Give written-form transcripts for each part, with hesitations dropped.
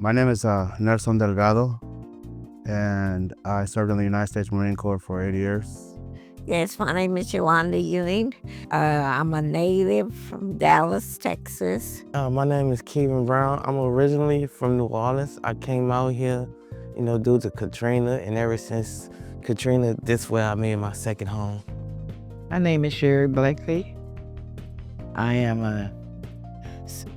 My name is Nelson Delgado, and I served in the United States Marine Corps for 8 years. Yes, my name is Yolanda Ewing. I'm a native from Dallas, Texas. My name is Kevin Brown. I'm originally from New Orleans. I came out here, due to Katrina, and ever since Katrina, this is where I made my second home. My name is Sherry Blakely. I am a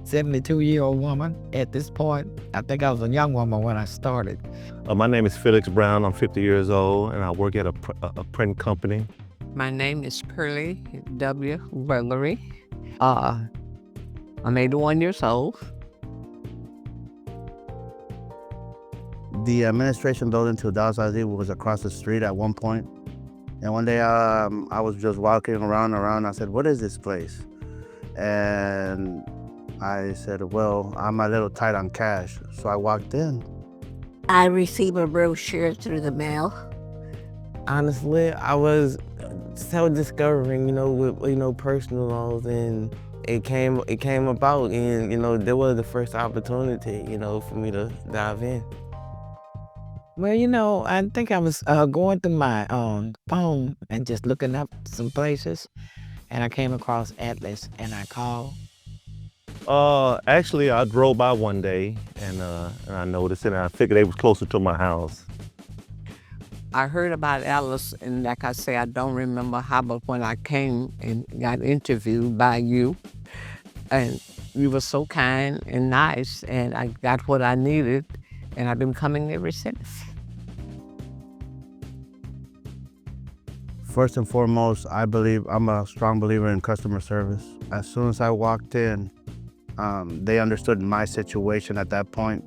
72-year-old woman at this point. I think I was a young woman when I started. My name is Felix Brown. I'm 50 years old, and I work at a print company. My name is Pearlie W. Gregory. I'm 81 years old. The administration building to Dallas ID was across the street at one point. And one day I was just walking around. I said, "What is this place?" And I said, "Well, I'm a little tight on cash." So I walked in. I received a brochure through the mail. Honestly, I was self-discovering, with personal loans, and it came about, and there was the first opportunity, for me to dive in. Well, I think I was going through my phone and just looking up some places, and I came across Atlas, and I called. Actually, I drove by one day, and I noticed it, and I figured it was closer to my house. I heard about Alice, and like I say, I don't remember how, but when I came and got interviewed by you, and you were so kind and nice, and I got what I needed, and I've been coming ever since. First and foremost, I'm a strong believer in customer service. As soon as I walked in, they understood my situation at that point,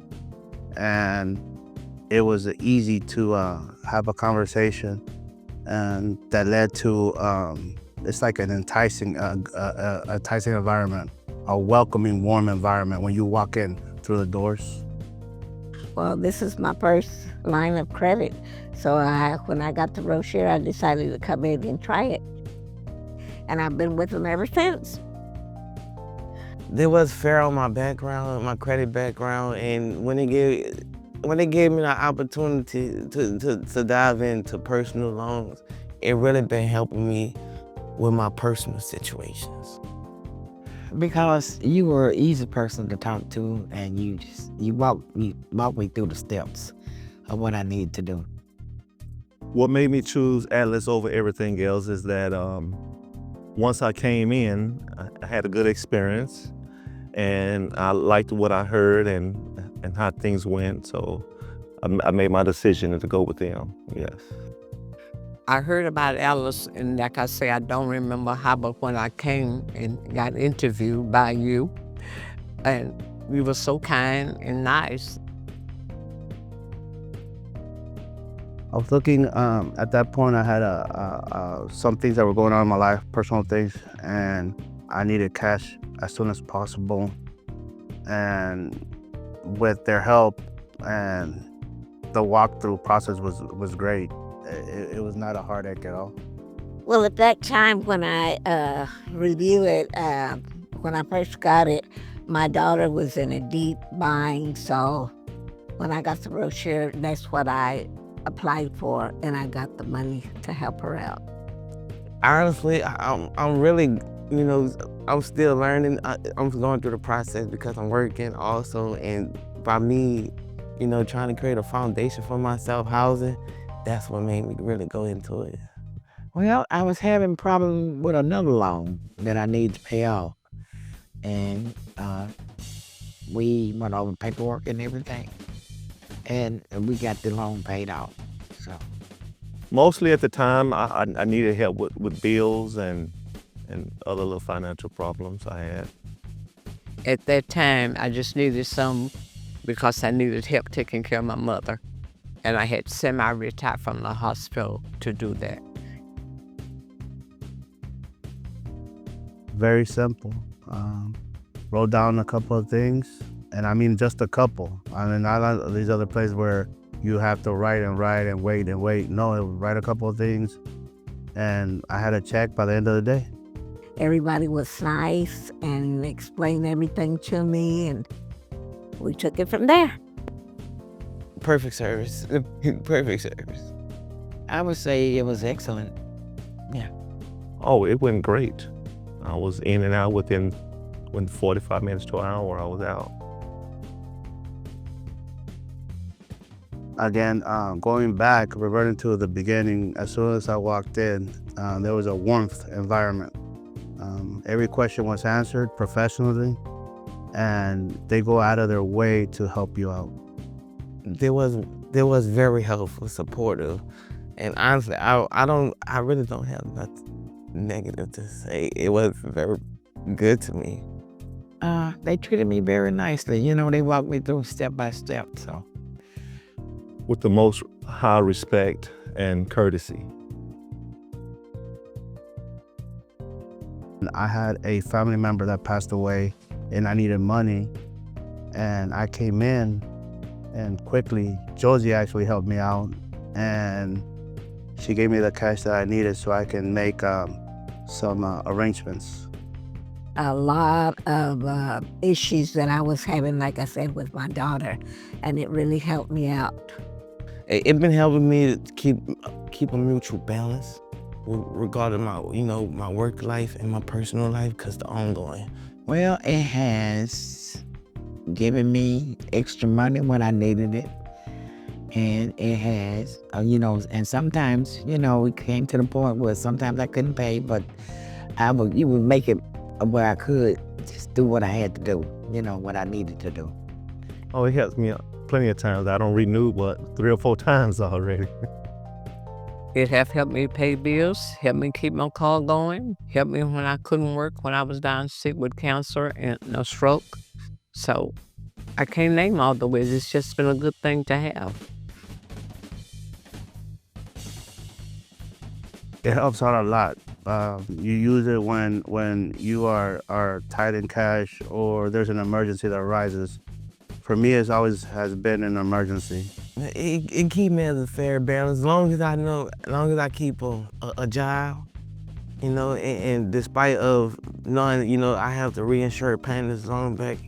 and it was easy to have a conversation, and that led to it's like an enticing environment, a welcoming, warm environment when you walk in through the doors. Well, this is my first line of credit. So when I got the brochure, I decided to come in and try it. And I've been with them ever since. There was fear on my background, my credit background, and when they gave me the opportunity to dive into personal loans, it really been helping me with my personal situations. Because you were an easy person to talk to, and you walked me through the steps of what I need to do. What made me choose Atlas over everything else is that once I came in, I had a good experience, and I liked what I heard and how things went, so I made my decision to go with them, yes. I heard about Alice, and like I say, I don't remember how, but when I came and got interviewed by you, and you were so kind and nice. I was looking, at that point I had some things that were going on in my life, personal things, and I needed cash as soon as possible. And with their help, and the walkthrough process was great. It was not a heartache at all. Well, at that time when I reviewed it, when I first got it, my daughter was in a deep bind. So when I got the brochure, that's what I applied for, and I got the money to help her out. Honestly, I'm really, I'm still learning. I'm going through the process because I'm working also, and by me, trying to create a foundation for myself, housing, that's what made me really go into it. Well, I was having problems with another loan that I need to pay off, and we went over paperwork and everything, and we got the loan paid off. So Mostly at the time, I needed help with bills and other little financial problems I had. At that time, I just needed some because I needed help taking care of my mother. And I had semi-retired from the hospital to do that. Very simple. Wrote down a couple of things, and I mean just a couple. I mean, not like these other places where you have to write and wait and wait. No, it was write a couple of things, and I had a check by the end of the day. Everybody was nice and explained everything to me, and we took it from there. Perfect service. Perfect service. I would say it was excellent. Yeah. Oh, it went great. I was in and out within 45 minutes to an hour, I was out. Again, going back, reverting to the beginning, as soon as I walked in, there was a warmth environment. Every question was answered professionally, and they go out of their way to help you out. There was very helpful, supportive, and honestly, I really don't have nothing negative to say. It was very good to me. They treated me very nicely. You know, they walked me through step by step. So With the most high respect and courtesy. I had a family member that passed away, and I needed money, and I came in, and quickly, Josie actually helped me out, and she gave me the cash that I needed so I can make some arrangements. A lot of issues that I was having, like I said, with my daughter, and it really helped me out. It been helping me to keep a mutual balance regarding my work life and my personal life, because the ongoing. well, it has given me extra money when I needed it. And it has, and sometimes, we came to the point where sometimes I couldn't pay, but you would make it where I could just do what I had to do, what I needed to do. Oh, it helps me plenty of times. I don't renew, but 3 or 4 times already. It have helped me pay bills, helped me keep my car going, helped me when I couldn't work, when I was down sick with cancer and a stroke. So I can't name all the ways. It's just been a good thing to have. It helps out a lot. You use it when you are tight in cash or there's an emergency that arises. For me, it always has been an emergency. It keep me as a fair balance, as long as I keep a job, and despite of knowing, I have the reinsured payments on back.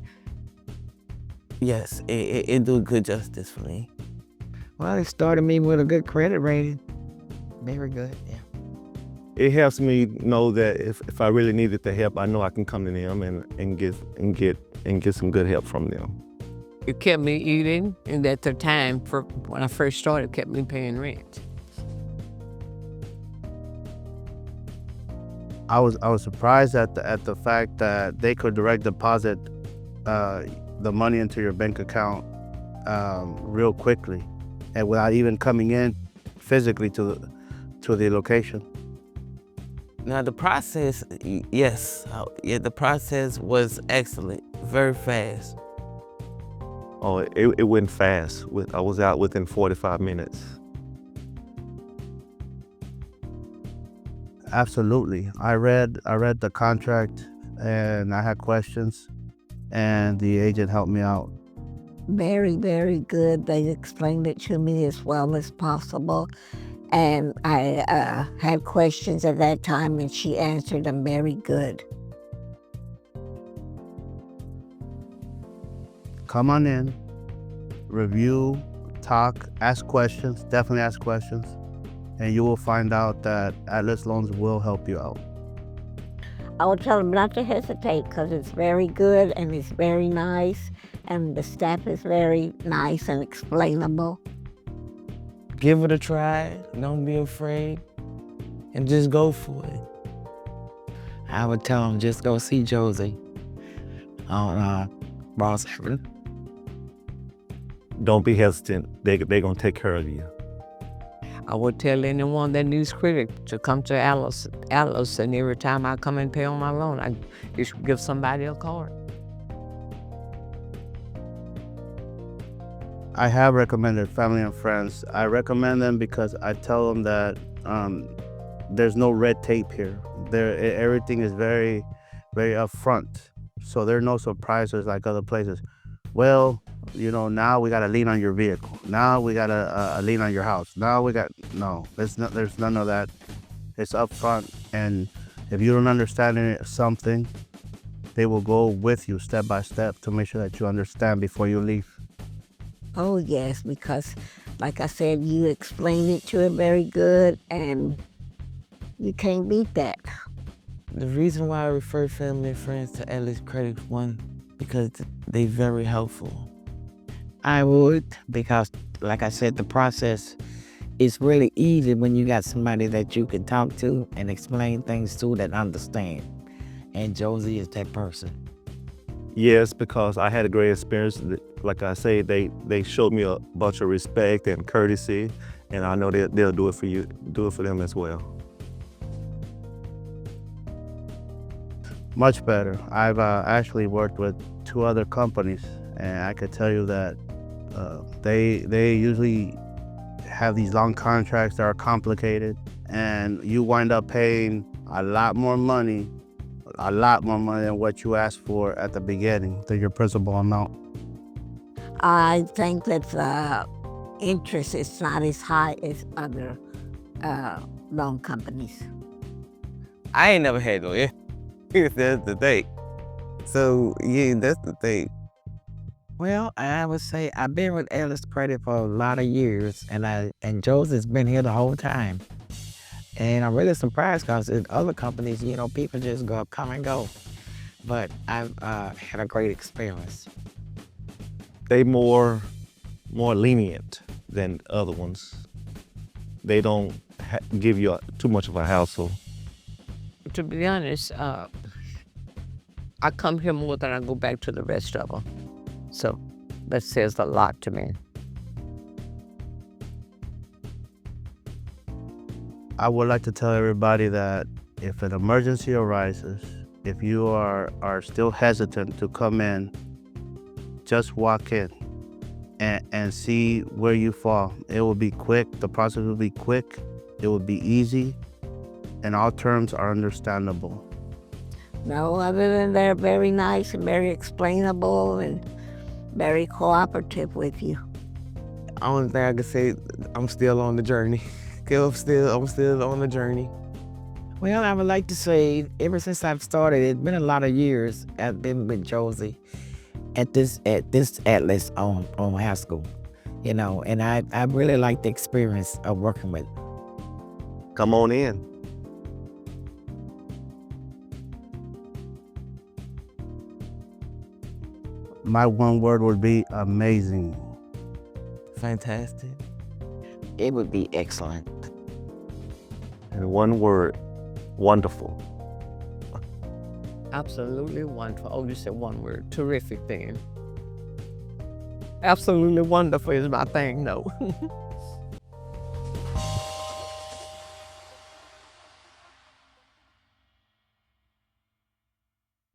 Yes, it do good justice for me. Well, it started me with a good credit rating. Very good, yeah. It helps me know that if I really needed the help, I know I can come to them and get some good help from them. It kept me eating, and at the time, for when I first started, kept me paying rent. I was surprised at the fact that they could direct deposit the money into your bank account real quickly, and without even coming in physically to the location. Now the process, yes, the process was excellent, very fast. Oh, it went fast. I was out within 45 minutes. Absolutely. I read the contract, and I had questions, and the agent helped me out. Very, very good. They explained it to me as well as possible. And I had questions at that time, and she answered them very good. Come on in, review, talk, ask questions, definitely ask questions, and you will find out that Atlas Loans will help you out. I would tell them not to hesitate because it's very good and it's very nice, and the staff is very nice and explainable. Give it a try, don't be afraid, and just go for it. I would tell them just go see Josie on Ross Avenue. Don't be hesitant. They're gonna take care of you. I would tell anyone that needs credit to come to Atlas, and every time I come and pay on my loan, I just give somebody a card. I have recommended family and friends. I recommend them because I tell them that there's no red tape here. Everything is very, very upfront. So there are no surprises like other places. Well, now we got a lien on your vehicle. Now we got a lien on your house. Now there's none of that. It's upfront, and if you don't understand something, they will go with you step by step to make sure that you understand before you leave. Oh, yes, because like I said, you explained it to him very good, and you can't beat that. The reason why I refer family and friends to Atlas Credit One, because they very helpful. I would, because like I said, the process is really easy when you got somebody that you can talk to and explain things to that understand. And Josie is that person. Yes, because I had a great experience. Like I say, they showed me a bunch of respect and courtesy, and I know they'll do it for you, do it for them as well. Much better. I've actually worked with 2 other companies, and I could tell you that they usually have these long contracts that are complicated, and you wind up paying a lot more money than what you asked for at the beginning, than your principal amount. I think that the interest is not as high as other loan companies. I ain't never had no that's the thing. So yeah, that's the thing. Well, I would say I've been with Atlas Credit for a lot of years, and Josie's been here the whole time. And I'm really surprised because in other companies, people just come and go. But I've had a great experience. They more lenient than other ones. They don't give you too much of a hassle. To be honest, I come here more than I go back to the rest of them. So that says a lot to me. I would like to tell everybody that if an emergency arises, if you are still hesitant to come in, just walk in and see where you fall. It will be quick. The process will be quick. It will be easy, and all terms are understandable. No, other than they're very nice and very explainable and very cooperative with you. Only thing I can say, I'm still on the journey. I'm still on the journey. Well, I would like to say, ever since I've started, it's been a lot of years I've been with Josie at this Atlas on high school, and I really like the experience of working with her. Come on in. My one word would be amazing. Fantastic. It would be excellent. And one word, wonderful. Absolutely wonderful. Oh, you said one word. Terrific thing. Absolutely wonderful is my thing, no.